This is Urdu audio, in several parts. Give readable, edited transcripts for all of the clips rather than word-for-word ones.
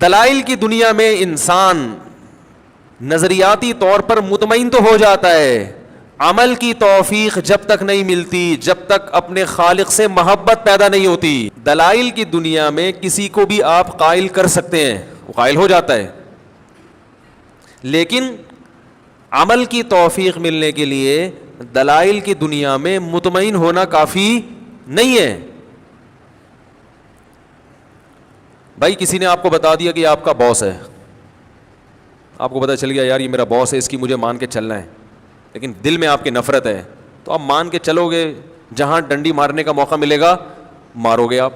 دلائل کی دنیا میں انسان نظریاتی طور پر مطمئن تو ہو جاتا ہے، عمل کی توفیق جب تک نہیں ملتی، جب تک اپنے خالق سے محبت پیدا نہیں ہوتی۔ دلائل کی دنیا میں کسی کو بھی آپ قائل کر سکتے ہیں، وہ قائل ہو جاتا ہے، لیکن عمل کی توفیق ملنے کے لیے دلائل کی دنیا میں مطمئن ہونا کافی نہیں ہے۔ بھائی کسی نے آپ کو بتا دیا کہ یہ آپ کا باس ہے، آپ کو پتا چل گیا یار یہ میرا باس ہے، اس کی مجھے مان کے چلنا ہے، لیکن دل میں آپ کی نفرت ہے، تو آپ مان کے چلو گے، جہاں ڈنڈی مارنے کا موقع ملے گا مارو گے آپ۔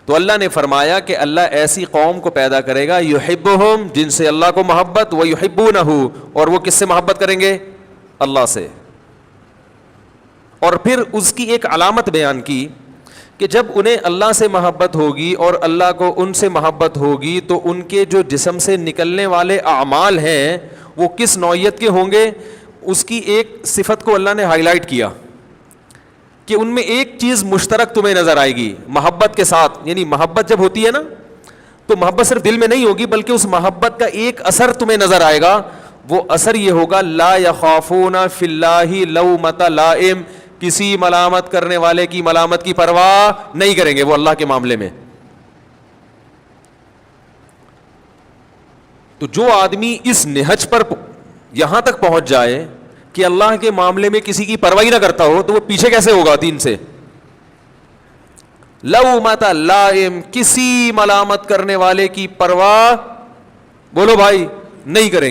تو اللہ نے فرمایا کہ اللہ ایسی قوم کو پیدا کرے گا یحبہم، جن سے اللہ کو محبت، ویحبونہ، اور وہ کس سے محبت کریں گے؟ اللہ سے۔ اور پھر اس کی ایک علامت بیان کی کہ جب انہیں اللہ سے محبت ہوگی اور اللہ کو ان سے محبت ہوگی تو ان کے جو جسم سے نکلنے والے اعمال ہیں وہ کس نوعیت کے ہوں گے؟ اس کی ایک صفت کو اللہ نے ہائی لائٹ کیا کہ ان میں ایک چیز مشترک تمہیں نظر آئے گی محبت کے ساتھ، یعنی محبت جب ہوتی ہے نا تو محبت صرف دل میں نہیں ہوگی بلکہ اس محبت کا ایک اثر تمہیں نظر آئے گا، وہ اثر یہ ہوگا لا یخافون فی اللہ لومۃ لائم، کسی ملامت کرنے والے کی ملامت کی پرواہ نہیں کریں گے وہ اللہ کے معاملے میں۔ تو جو آدمی اس نہج پر یہاں تک پہنچ جائے کہ اللہ کے معاملے میں کسی کی پرواہ نہ کرتا ہو تو وہ پیچھے کیسے ہوگا دین سے؟ لومۃ لائم، کسی ملامت کرنے والے کی پرواہ بولو بھائی نہیں کریں